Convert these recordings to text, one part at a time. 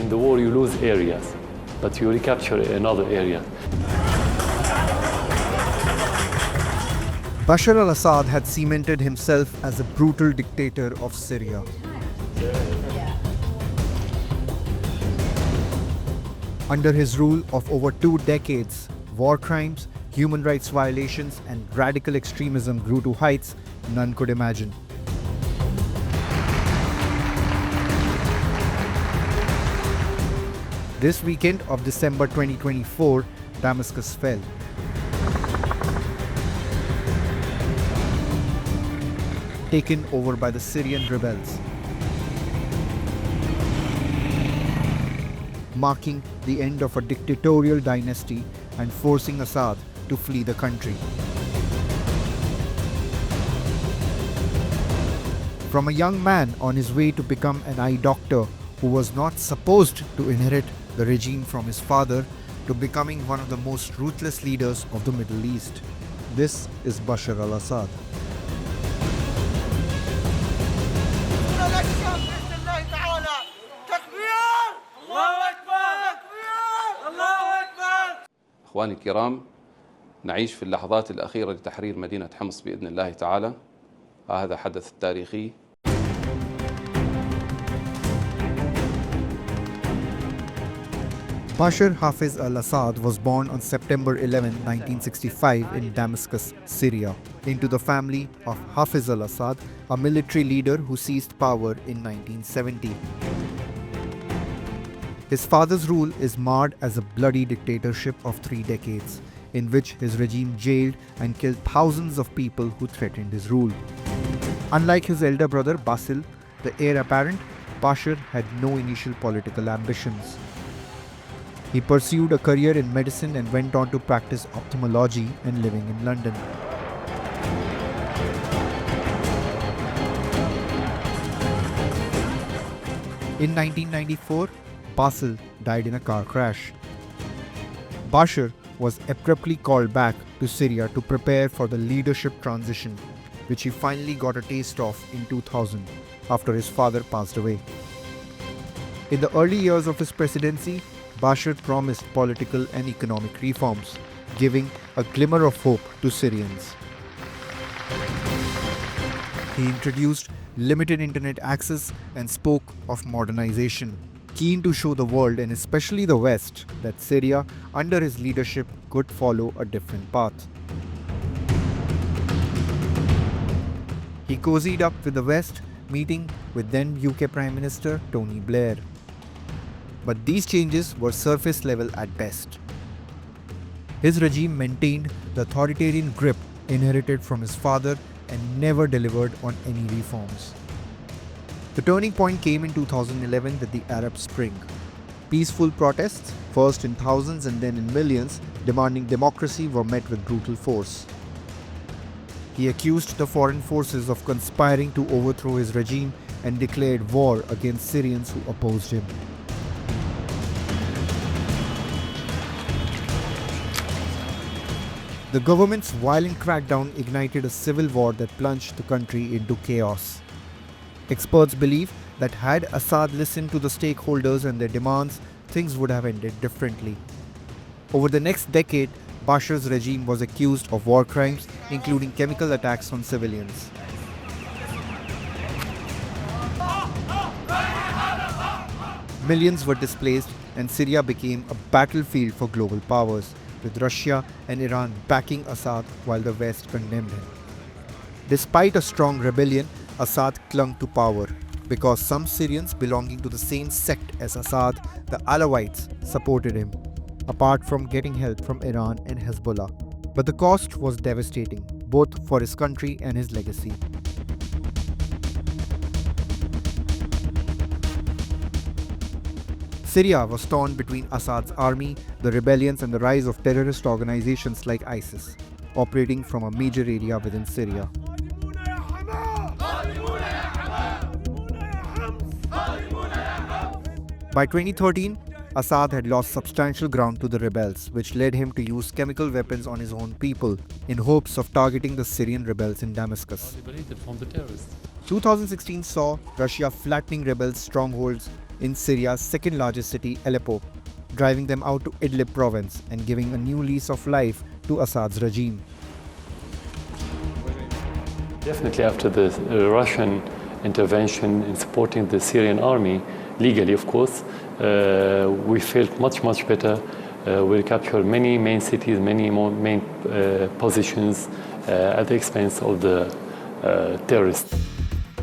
In the war, you lose areas, but you recapture another area. Bashar al-Assad had cemented himself as a brutal dictator of Syria. Under his rule of over 2 decades, war crimes, human rights violations, and radical extremism grew to heights none could imagine. This weekend of December 2024, Damascus fell. Taken over by the Syrian rebels, marking the end of a dictatorial dynasty and forcing Assad to flee the country. From a young man on his way to become an eye doctor who was not supposed to inherit the regime from his father, to becoming one of the most ruthless leaders of the Middle East. This is Bashar al-Assad. إخواني الكرام، نعيش في اللحظات الأخيرة لتحرير مدينة حمص بإذن الله تعالى. هذا حدث تاريخي. Bashar Hafiz al-Assad was born on September 11, 1965 in Damascus, Syria, into the family of Hafiz al-Assad, a military leader who seized power in 1970. His father's rule is marred as a bloody dictatorship of 3 decades, in which his regime jailed and killed thousands of people who threatened his rule. Unlike his elder brother Basil, the heir apparent, Bashar had no initial political ambitions. He pursued a career in medicine and went on to practice ophthalmology and living in London. In 1994, Basil died in a car crash. Bashar was abruptly called back to Syria to prepare for the leadership transition, which he finally got a taste of in 2000 after his father passed away. In the early years of his presidency, Bashar promised political and economic reforms, giving a glimmer of hope to Syrians. He introduced limited internet access and spoke of modernization, keen to show the world and especially the West that Syria, under his leadership, could follow a different path. He cozied up with the West, meeting with then UK Prime Minister Tony Blair. But these changes were surface level at best. His regime maintained the authoritarian grip inherited from his father and never delivered on any reforms. The turning point came in 2011 with the Arab Spring. Peaceful protests, first in thousands and then in millions, demanding democracy were met with brutal force. He accused the foreign forces of conspiring to overthrow his regime and declared war against Syrians who opposed him. The government's violent crackdown ignited a civil war that plunged the country into chaos. Experts believe that had Assad listened to the stakeholders and their demands, things would have ended differently. Over the next decade, Bashar's regime was accused of war crimes, including chemical attacks on civilians. Millions were displaced, and Syria became a battlefield for global powers, with Russia and Iran backing Assad while the West condemned him. Despite a strong rebellion, Assad clung to power because some Syrians belonging to the same sect as Assad, the Alawites, supported him, apart from getting help from Iran and Hezbollah. But the cost was devastating, both for his country and his legacy. Syria was torn between Assad's army, the rebellions, and the rise of terrorist organizations like ISIS, operating from a major area within Syria. By 2013, Assad had lost substantial ground to the rebels, which led him to use chemical weapons on his own people in hopes of targeting the Syrian rebels in Damascus. 2016 saw Russia flattening rebels' strongholds in Syria's second largest city, Aleppo, driving them out to Idlib province and giving a new lease of life to Assad's regime. Definitely after the Russian intervention in supporting the Syrian army, legally of course, we felt much better. We captured many main cities, many more main positions at the expense of the terrorists.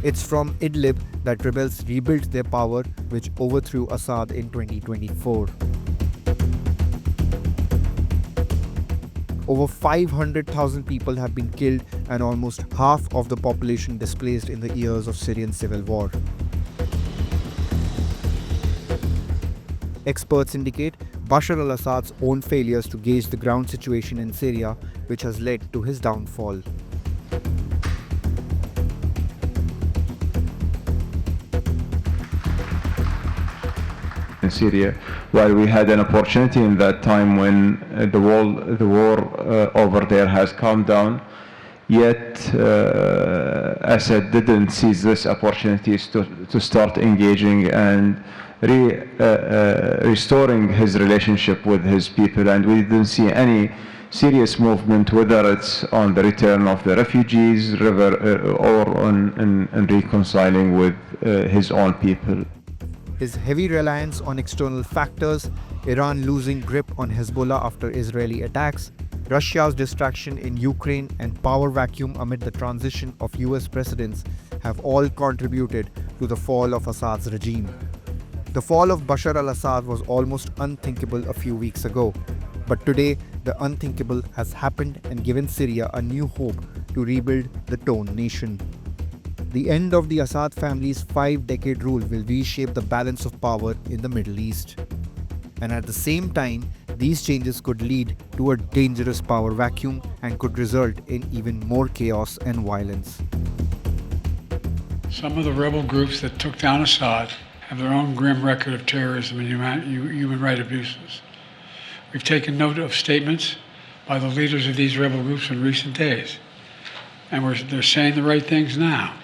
It's from Idlib that rebels rebuilt their power, which overthrew Assad in 2024. Over 500,000 people have been killed and almost half of the population displaced in the years of Syrian civil war. Experts indicate Bashar al-Assad's own failures to gauge the ground situation in Syria, which has led to his downfall. In Syria, while we had an opportunity in that time when the war over there has calmed down, yet Assad didn't seize this opportunities to start engaging and restoring his relationship with his people, and we didn't see any serious movement, whether it's on the return of the refugees or on reconciling with his own people. His heavy reliance on external factors, Iran losing grip on Hezbollah after Israeli attacks, Russia's distraction in Ukraine, and power vacuum amid the transition of US presidents have all contributed to the fall of Assad's regime. The fall of Bashar al-Assad was almost unthinkable a few weeks ago, but today the unthinkable has happened and given Syria a new hope to rebuild the torn nation. The end of the Assad family's 5-decade rule will reshape the balance of power in the Middle East. And at the same time, these changes could lead to a dangerous power vacuum and could result in even more chaos and violence. Some of the rebel groups that took down Assad have their own grim record of terrorism and human rights abuses. We've taken note of statements by the leaders of these rebel groups in recent days, and they're saying the right things now.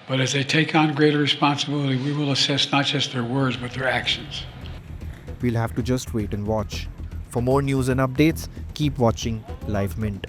But as they take on greater responsibility, we will assess not just their words, but their actions. We'll have to just wait and watch. For more news and updates, keep watching Live Mint.